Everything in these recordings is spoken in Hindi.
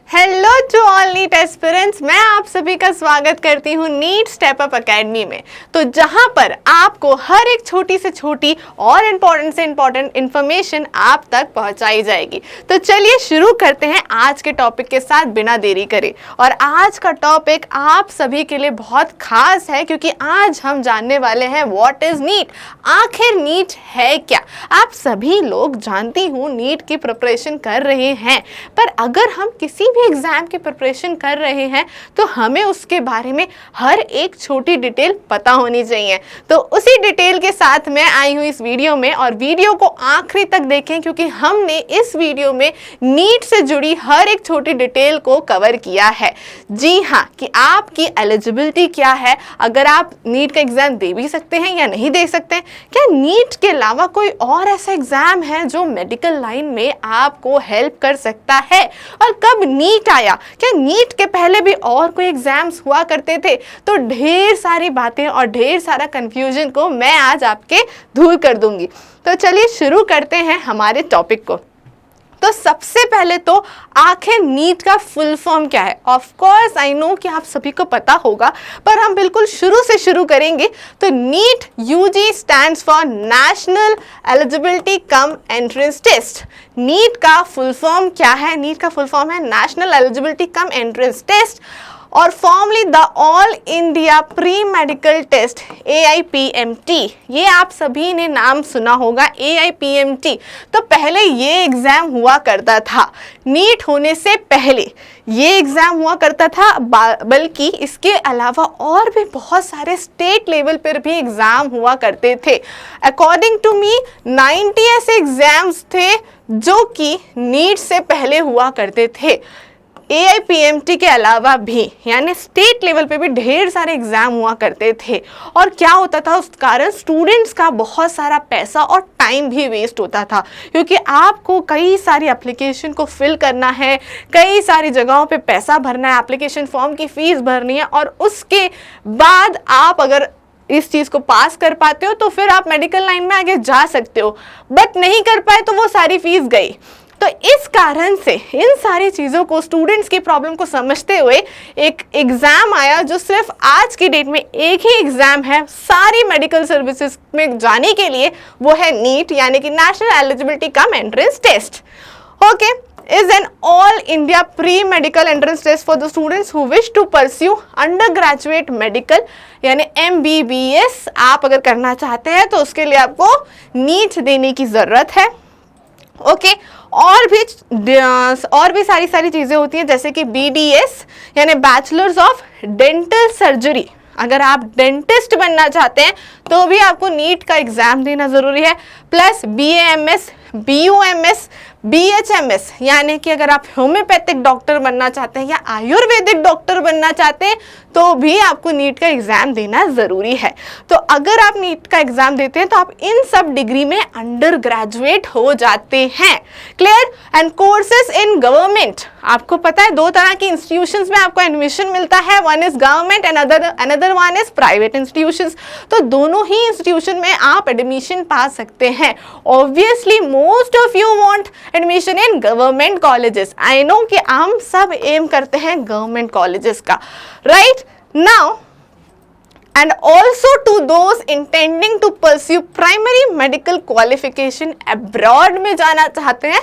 Hello to all NEET aspirants, मैं आप सभी का स्वागत करती हूँ नीट स्टेप अप एकेडमी में। तो जहाँ पर आपको हर एक छोटी से छोटी और इम्पोर्टेंट से इम्पोर्टेंट इन्फॉर्मेशन आप तक पहुँचाई जाएगी। तो चलिए शुरू करते हैं आज के टॉपिक के साथ बिना देरी करे। और आज का टॉपिक आप सभी के लिए बहुत खास है क्योंकि आज हम जानने वाले हैं व्हाट इज नीट। आखिर नीट है क्या? आप सभी लोग जानती हूँ नीट की प्रिपरेशन कर रहे हैं, पर अगर हम किसी भी एग्जाम की प्रिपरेशन कर रहे हैं तो हमें उसके बारे में हर एक छोटी डिटेल पता होनी चाहिए। तो उसी डिटेल के साथ मैं आई हूँ इस वीडियो में, और वीडियो को आखिरी तक देखें क्योंकि हमने इस वीडियो में नीट से जुड़ी हर एक छोटी डिटेल को कवर किया है। जी हाँ, कि आपकी एलिजिबिलिटी क्या है, अगर आप नीट का एग्जाम दे भी सकते हैं या नहीं दे सकते हैं, क्या नीट के अलावा कोई और ऐसा एग्जाम है जो मेडिकल लाइन में आपको हेल्प कर सकता है, और कब नीट आया, क्या नीट के पहले भी और कोई एग्जाम्स हुआ करते थे। तो ढेर सारी बातें और ढेर सारा कंफ्यूजन को मैं आज आपके दूर कर दूंगी। तो चलिए शुरू करते हैं हमारे टॉपिक को। तो सबसे पहले तो आखिर नीट का फुल फॉर्म क्या है? ऑफ कोर्स आई नो कि आप सभी को पता होगा, पर हम बिल्कुल शुरू से शुरू करेंगे। तो NEET UG stands for national eligibility cum entrance test. NEET का फुल फॉर्म क्या है? नीट का फुल फॉर्म है national eligibility cum entrance test, और formerly the all India pre medical test AIPMT। ये आप सभी ने नाम सुना होगा AIPMT। तो पहले ये एग्जाम हुआ करता था, नीट होने से पहले ये एग्जाम हुआ करता था, बल्कि इसके अलावा और भी बहुत सारे स्टेट लेवल पर भी एग्जाम हुआ करते थे। अकॉर्डिंग टू मी 90 ऐसे एग्जाम्स थे जो कि नीट से पहले हुआ करते थे। AIPMT के अलावा भी यानी स्टेट लेवल पे भी ढेर सारे एग्जाम हुआ करते थे। और क्या होता था, उस कारण स्टूडेंट्स का बहुत सारा पैसा और टाइम भी वेस्ट होता था, क्योंकि आपको कई सारी एप्लीकेशन को फिल करना है, कई सारी जगहों पे पैसा भरना है, एप्लीकेशन फॉर्म की फीस भरनी है, और उसके बाद आप अगर इस चीज़ को पास कर पाते हो तो फिर आप मेडिकल लाइन में आगे जा सकते हो, बट नहीं कर पाए तो वो सारी फीस गई। तो इस कारण से इन सारी चीज़ों को, स्टूडेंट्स की प्रॉब्लम को समझते हुए एक एग्ज़ाम आया जो सिर्फ आज की डेट में एक ही एग्ज़ाम है सारी मेडिकल सर्विसेज में जाने के लिए, वो है नीट यानी कि national eligibility cum entrance test. Okay, is an all India pre-medical entrance test for the students who wish to pursue undergraduate medical यानी MBBS आप अगर करना चाहते हैं तो उसके लिए आपको नीट देने की ज़रूरत है। ओके, और भी सारी चीज़ें होती हैं, जैसे कि BDS यानी बैचलर्स ऑफ डेंटल सर्जरी। अगर आप डेंटिस्ट बनना चाहते हैं तो भी आपको नीट का एग्ज़ाम देना ज़रूरी है, प्लस BAMS, BUMS, BHMS यानी कि अगर आप होम्योपैथिक डॉक्टर बनना चाहते हैं या आयुर्वेदिक डॉक्टर बनना चाहते हैं तो भी आपको नीट का एग्ज़ाम देना ज़रूरी है। तो अगर आप नीट का एग्ज़ाम देते हैं तो आप इन सब डिग्री में अंडर ग्रेजुएट हो जाते हैं। Clear? And courses in government, आपको पता है दो तरह की इंस्टीट्यूशंस में आपको एडमिशन मिलता है, one is government and another one is private institutions. तो दोनों ही इंस्टीट्यूशन में आप एडमिशन पा सकते हैं। Obviously most of you want admission in government colleges. I know कि हम सब एम करते हैं गवर्नमेंट कॉलेजेस का, right? Now and also to those intending to pursue primary medical qualification abroad में जाना चाहते हैं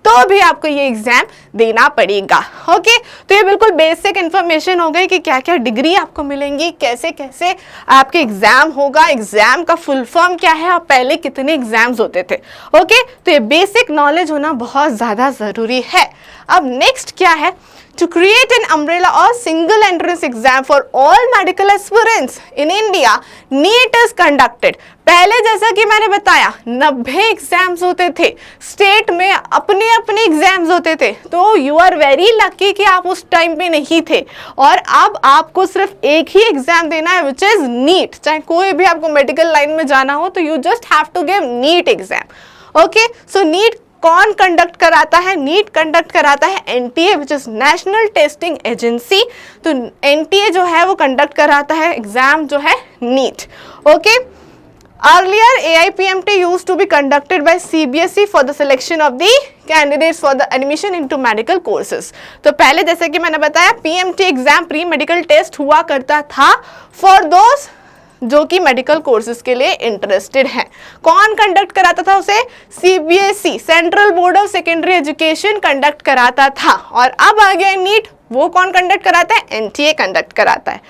तो भी आपको ये एग्जाम देना पड़ेगा। ओके, तो ये बिल्कुल बेसिक इन्फॉर्मेशन हो गई कि क्या क्या डिग्री आपको मिलेंगी, कैसे कैसे आपके एग्जाम होगा, एग्जाम का फुल फॉर्म क्या है और पहले कितने एग्जाम्स होते थे। ओके, तो ये बेसिक नॉलेज होना बहुत ज़्यादा ज़रूरी है। अब नेक्स्ट क्या है? To create an umbrella or single entrance exam for all medical aspirants in India, NEET is conducted। पहले जैसा कि मैंने बताया 90 एग्जाम्स होते थे, स्टेट में अपने अपने एग्जाम्स होते थे, तो यू आर वेरी लकी कि आप उस टाइम पे नहीं थे, और अब आपको सिर्फ एक ही एग्जाम देना है विच इज नीट। चाहे कोई भी आपको मेडिकल लाइन में जाना हो तो you just have to give NEET exam. Okay, so NEET कौन कंडक्ट कराता है? नीट कंडक्ट कराता है NTA which is national testing agency. तो NTA जो है वो कंडक्ट कराता है एग्जाम जो है NEET. Okay, Earlier, AIPMT used to be conducted by CBSE for the selection of the candidates for the admission into medical courses. तो पहले जैसे कि मैंने बताया PMT exam pre medical test हुआ करता था फॉर दोज जो कि मेडिकल कोर्सेज के लिए इंटरेस्टेड हैं। कौन कंडक्ट कराता था उसे? CBSE central board of secondary education conduct कराता था। और अब आ गया नीट, वो कौन कंडक्ट कराता है? NTA कंडक्ट कराता है।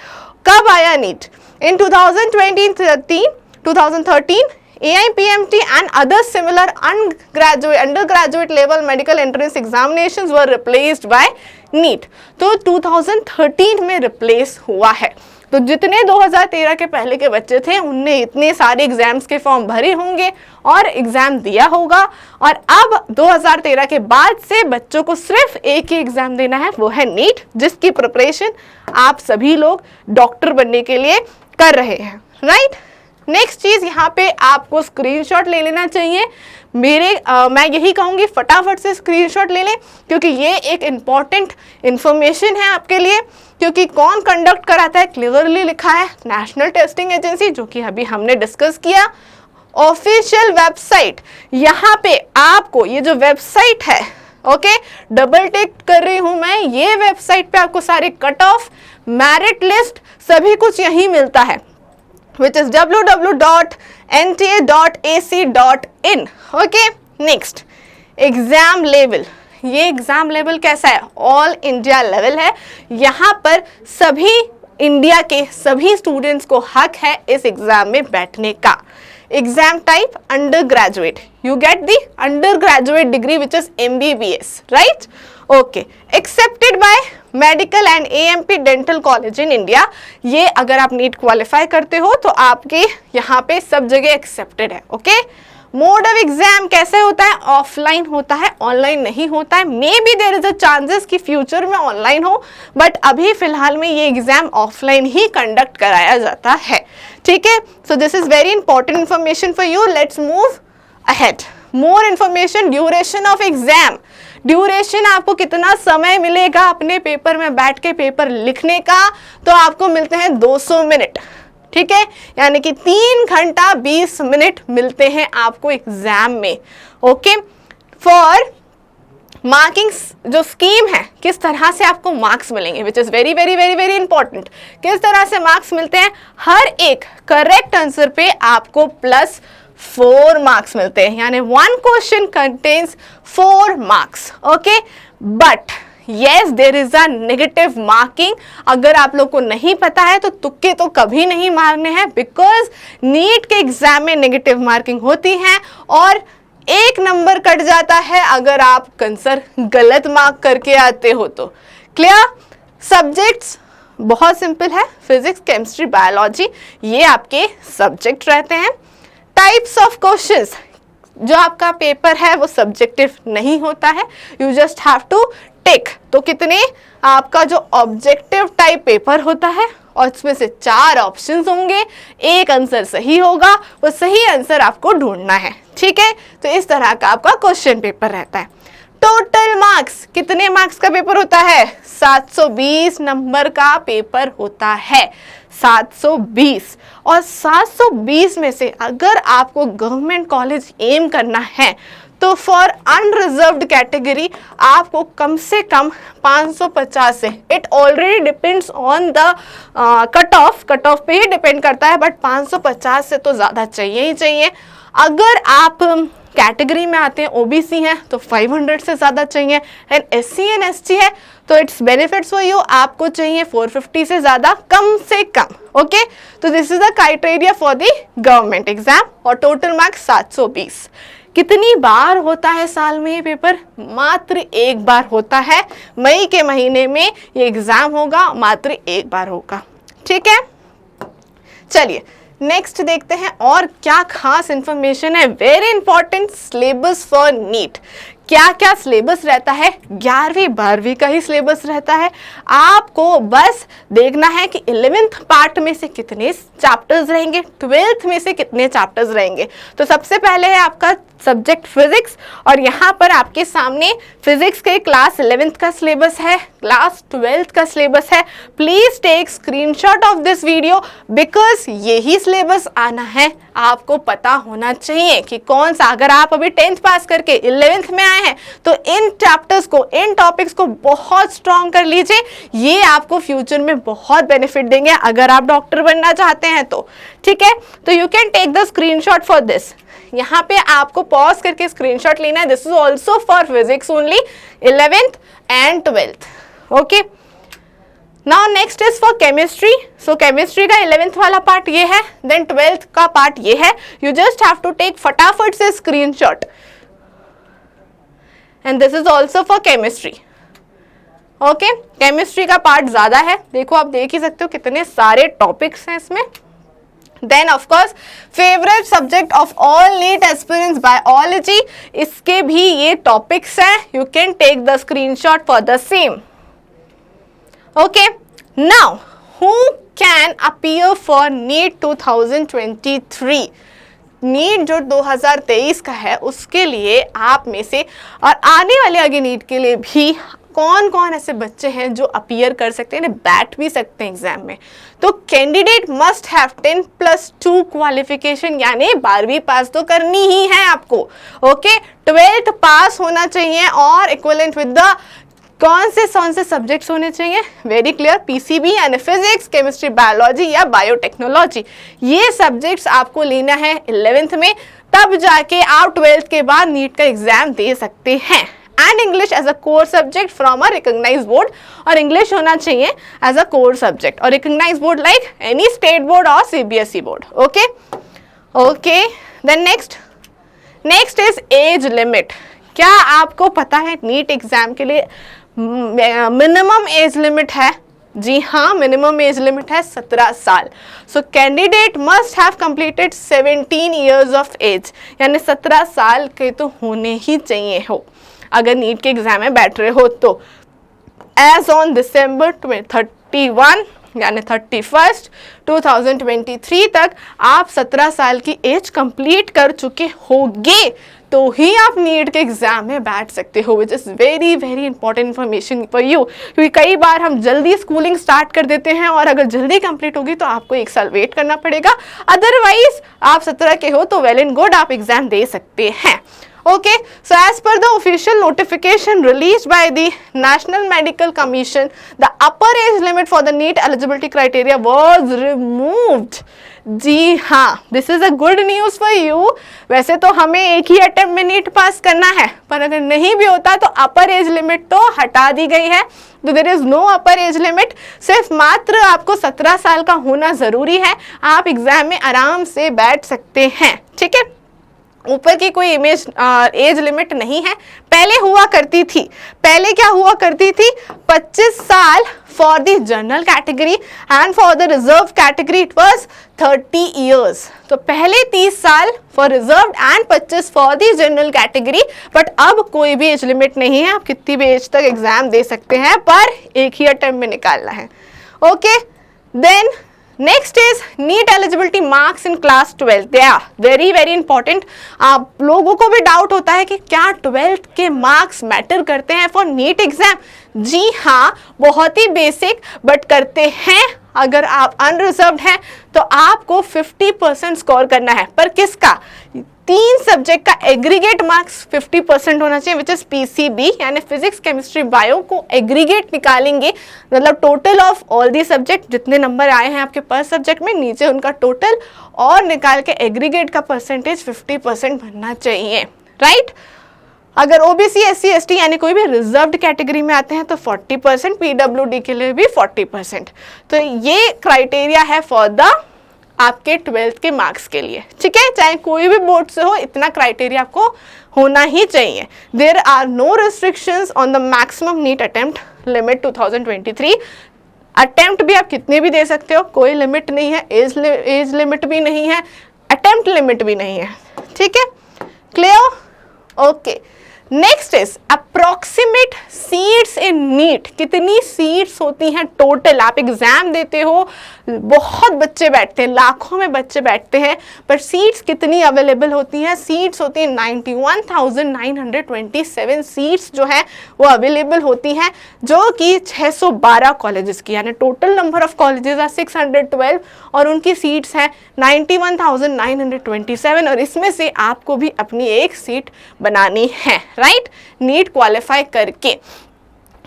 कब आया NEET? In 2013 AIPMT and other similar undergraduate level medical entrance examinations were replaced by NEET। तो 2013 में रिप्लेस हुआ है। तो जितने 2013 के पहले के बच्चे थे उनने इतने सारे एग्जाम्स के फॉर्म भरे होंगे और एग्जाम दिया होगा, और अब 2013 के बाद से बच्चों को सिर्फ एक ही एग्जाम देना है, वो है नीट, जिसकी प्रिपरेशन आप सभी लोग डॉक्टर बनने के लिए कर रहे हैं, राइट। नेक्स्ट चीज यहाँ पे आपको स्क्रीनशॉट ले लेना चाहिए। मैं यही कहूँगी फटाफट से स्क्रीनशॉट ले लें, क्योंकि ये एक इम्पॉर्टेंट इंफॉर्मेशन है आपके लिए। क्योंकि कौन कंडक्ट कराता है क्लियरली लिखा है, नेशनल टेस्टिंग एजेंसी, जो कि अभी हमने डिस्कस किया। ऑफिशियल वेबसाइट, यहाँ पे आपको ये जो वेबसाइट है, ओके, डबल टिक कर रही हूँ मैं, ये वेबसाइट पे आपको सारे कट ऑफ, मेरिट लिस्ट, सभी कुछ यही मिलता है, which is www.nta.ac.in। Okay, next exam level. ये एग्जाम लेवल कैसा है? ऑल इंडिया लेवल है। यहाँ पर सभी इंडिया के सभी स्टूडेंट्स को हक है इस एग्जाम में बैठने का। Exam type under graduate, you get the under graduate degree which is MBBS, right. Okay, accepted by medical and AMP dental college in India. ये अगर आप नीट क्वालिफाई करते हो तो आपके यहाँ पे सब जगह एक्सेप्टेड है। ओके, मोड ऑफ एग्जाम कैसे होता है? ऑफलाइन होता है, ऑनलाइन नहीं होता है। May be there is a chances कि फ्यूचर में ऑनलाइन हो, बट अभी फिलहाल में ये एग्जाम ऑफलाइन ही कंडक्ट कराया जाता है, ठीक है। So this is very important information for you. Let's move ahead. More information, duration of exam. Duration, आपको कितना समय मिलेगा अपने पेपर में बैठ के पेपर लिखने का? तो आपको मिलते हैं 200 मिनट, ठीक है, यानी कि 3 घंटा 20 मिनट मिलते हैं आपको एग्जाम में। ओके, फॉर मार्किंग जो स्कीम है, किस तरह से आपको मार्क्स मिलेंगे, which is very very very very important. किस तरह से मार्क्स मिलते हैं? हर एक करेक्ट आंसर पे आपको +4 मार्क्स मिलते हैं, यानी 1 question contains 4 marks. Okay, but yes there is a negative marking. अगर आप लोग को नहीं पता है तो तुक्के तो कभी नहीं मारने हैं, बिकॉज नीट के एग्जाम में नेगेटिव मार्किंग होती है और 1 नंबर कट जाता है अगर आप आंसर गलत मार्क करके आते हो तो। क्लियर? सब्जेक्ट्स बहुत सिंपल है, फिजिक्स, केमिस्ट्री, बायोलॉजी, ये आपके सब्जेक्ट रहते हैं। टाइप्स ऑफ क्वेश्चंस, जो आपका पेपर है वो सब्जेक्टिव नहीं होता है, you just have two tick. तो कितने? आपका जो ऑब्जेक्टिव टाइप पेपर होता है और इसमें से 4 ऑप्शंस होंगे, एक आंसर सही होगा, वो सही आंसर आपको ढूंढना है, ठीक है। तो इस तरह का आपका क्वेश्चन पेपर रहता है। टोटल मार्क्स, कितने मार्क्स का पेपर होता है? 720 नंबर का पेपर होता है, 720। और 720 में से अगर आपको गवर्नमेंट कॉलेज एम करना है तो फॉर अनरिजर्व्ड कैटेगरी आपको कम से कम 550 से, it already depends on the cut off पे ही डिपेंड करता है, बट 550 से तो ज़्यादा चाहिए ही चाहिए। अगर आप कैटेगरी में आते हैं, OBC हैं, तो 500 से ज़्यादा चाहिए, एंड SC एंड ST है तो इट्स बेनिफिट्स फॉर यू, आपको चाहिए 450 से ज़्यादा कम से कम। ओके, तो this is the criteria for the government exam. और टोटल मार्क्स 720। कितनी बार होता है साल में ये पेपर? मात्र 1 बार होता है। मई के महीने में ये एग्जाम होगा, मात्र 1 बार होगा, ठीक है। चलिए नेक्स्ट देखते हैं और क्या खास इंफॉर्मेशन है। Very important, syllabus for NEET. क्या क्या सिलेबस रहता है? 11वीं 12वीं का ही सिलेबस रहता है। आपको बस देखना है कि 11th पार्ट में से कितने चैप्टर्स रहेंगे, 12th में से कितने चैप्टर्स रहेंगे। तो सबसे पहले है आपका सब्जेक्ट फिजिक्स, और यहाँ पर आपके सामने फिजिक्स के क्लास 11th का सिलेबस है। क्लास 12th का सिलेबस है। Please take screenshot of this video because यही सिलेबस आना है। आपको पता होना चाहिए कि कौन सा, अगर आप अभी 10th पास करके 11th में आए हैं तो इन चैप्टर्स को, इन टॉपिक्स को बहुत स्ट्रॉन्ग कर लीजिए। ये आपको फ्यूचर में बहुत बेनिफिट देंगे अगर आप डॉक्टर बनना चाहते हैं तो। ठीक है, तो you can take the screenshot for this. यहाँ पे आपको पॉज करके स्क्रीनशॉट लेना है। This is also for physics only, 11th and 12th। Okay, now next is for chemistry. So chemistry का 11th वाला पार्ट ये है, देन 12th का पार्ट ये है। You just have to take फटाफट से screenshot and this is also for chemistry. Okay, chemistry का पार्ट ज्यादा है, देखो आप देख ही सकते हो कितने सारे टॉपिक्स हैं इसमें। Then of course favourite subject of all NEET aspirants biology, इसके भी ये टॉपिक्स हैं। You can take the screenshot for the same. Okay, now who can appear for NEET 2023? NEET जो 2023 का है उसके लिए आप में से और आने वाले आगे नीट के लिए भी कौन कौन ऐसे बच्चे हैं जो अपीयर कर सकते हैं, बैठ भी सकते हैं एग्जाम में? तो कैंडिडेट मस्ट हैव 10+2 क्वालिफिकेशन, यानी 12वीं पास तो करनी ही है आपको। ओके, 12th पास होना चाहिए और इक्विवेलेंट विद द कौन से सब्जेक्ट्स होने चाहिए? वेरी क्लियर, पीसीबी यानी फिजिक्स, केमिस्ट्री, बायोलॉजी या बायोटेक्नोलॉजी। ये सब्जेक्ट्स आपको लेना है 11th में, तब जाके आप 12th के बाद नीट का एग्जाम दे सकते हैं। And English as a core subject from a recognised board, और इंग्लिश होना चाहिए एज अ कोर सब्जेक्ट और recognised board like any state board और CBSE board. Okay okay, then next is age limit. क्या आपको पता है नीट एग्जाम के लिए मिनिमम एज लिमिट है? जी हाँ, मिनिमम एज लिमिट है 17 साल। So candidate must have completed 17 years of age, यानी 17 साल के तो होने ही चाहिए हो अगर नीट के एग्जाम में बैठ रहे हो तो। एज ऑन December 31 यानी 31st 2023 तक आप 17 साल की एज कंप्लीट कर चुके होंगे तो ही आप नीट के एग्जाम में बैठ सकते हो, which is very very important information for you. क्योंकि कई बार हम जल्दी स्कूलिंग स्टार्ट कर देते हैं और अगर जल्दी कंप्लीट होगी तो आपको 1 साल वेट करना पड़ेगा। अदरवाइज आप 17 के हो तो वेल एंड गुड, आप एग्जाम दे सकते हैं। Okay, so as per the official notification released by the National Medical Commission, the upper age limit for the NEET eligibility criteria was removed. जी हाँ, this is a good news for you। वैसे तो हमें एक ही अटेम्प्ट में नीट पास करना है, पर अगर नहीं भी होता तो अपर एज लिमिट तो हटा दी गई है। तो there is no upper age limit, सिर्फ मात्र आपको 17 साल का होना जरूरी है, आप एग्जाम में आराम से बैठ सकते हैं। ठीक है, ऊपर की कोई एज लिमिट नहीं है। पहले हुआ करती थी, पहले क्या हुआ करती थी? 25 साल for the general category and for the reserve category it was 30 years. तो पहले 30 साल for reserve and 25 for the general category, but अब कोई भी एज लिमिट नहीं है, आप कितनी भी एज तक एग्जाम दे सकते हैं, पर एक ही अटेम्प्ट में निकालना है। Okay, then next is NEET eligibility marks in class 12th। They are very very important. आप लोगों को भी डाउट होता है कि क्या 12th के मार्क्स मैटर करते हैं फॉर नीट एग्जाम? जी हाँ, बहुत ही बेसिक बट करते हैं। अगर आप अनरिजर्व्ड हैं तो आपको 50% स्कोर करना है, पर किसका? 3 सब्जेक्ट का एग्रीगेट मार्क्स 50% होना चाहिए, विच इज पीसीबी यानी फिजिक्स, केमिस्ट्री, बायो को एग्रीगेट निकालेंगे, मतलब total of all the subject जितने नंबर आए हैं आपके पर सब्जेक्ट में, नीचे उनका टोटल और निकाल के एग्रीगेट का परसेंटेज 50% बनना चाहिए। राइट, अगर ओबीसी, एससी, एसटी यानी कोई भी रिजर्व्ड कैटेगरी में आते हैं तो 40%, पीडब्ल्यूडी के लिए भी 40%। तो ये क्राइटेरिया है फॉर द आपके 12th के मार्क्स के लिए। ठीक है, चाहे कोई भी बोर्ड से हो, इतना क्राइटेरिया आपको होना ही चाहिए। There are no restrictions on the maximum NEET attempt limit 2023। Attempt भी आप कितने भी दे सकते हो, कोई लिमिट नहीं है, एज लिमिट भी नहीं है, अटेम्प्ट लिमिट भी नहीं है। ठीक है, clear? Okay, next is approximate seats in NEET, कितनी सीट्स होती हैं टोटल। आप एग्जाम देते हो, बहुत बच्चे बैठते हैं, लाखों में बच्चे बैठते हैं, पर सीट्स कितनी अवेलेबल होती हैं? सीट्स होती हैं 91,927 सीट्स जो है वो अवेलेबल होती हैं, जो कि 612 कॉलेजेस की, यानी टोटल नंबर ऑफ कॉलेजेस है 612 और उनकी सीट्स हैं 91,927 और इसमें से आपको भी अपनी एक सीट बनानी है, राइट, नीट क्वालिफाई करके।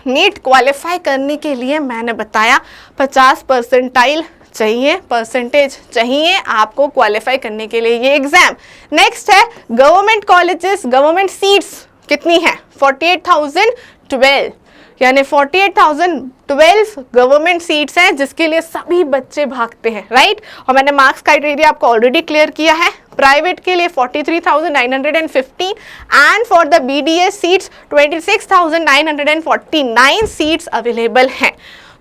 नीट क्वालिफाई करने के लिए मैंने बताया 50% चाहिए, परसेंटेज चाहिए आपको क्वालिफाई करने के लिए ये एग्जाम। नेक्स्ट है गवर्नमेंट कॉलेजेस, गवर्नमेंट सीट्स कितनी है? 48,012, यानी 48,012 गवर्नमेंट सीट्स हैं जिसके लिए सभी बच्चे भागते हैं, राइट। और मैंने मार्क्स क्राइटेरिया आपको ऑलरेडी क्लियर किया है। प्राइवेट के लिए 43,915 and for the BDS seats 26,949 seats available हैं।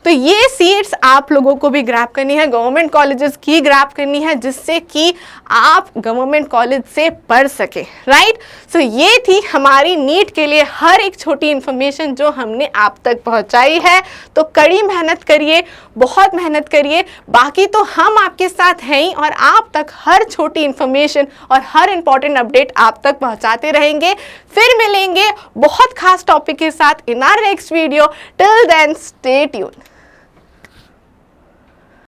तो ये सीट्स आप लोगों को भी ग्रैब करनी है, गवर्नमेंट कॉलेजेस की ग्रैब करनी है, जिससे कि आप गवर्नमेंट कॉलेज से पढ़ सके, राइट। सो ये थी हमारी नीट के लिए हर एक छोटी इन्फॉर्मेशन जो हमने आप तक पहुंचाई है। तो कड़ी मेहनत करिए, बहुत मेहनत करिए, बाकी तो हम आपके साथ हैं ही और आप तक हर छोटी इन्फॉर्मेशन और हर इंपॉर्टेंट अपडेट आप तक पहुंचाते रहेंगे। फिर मिलेंगे बहुत खास टॉपिक के साथ in our next video. Till then stay tuned.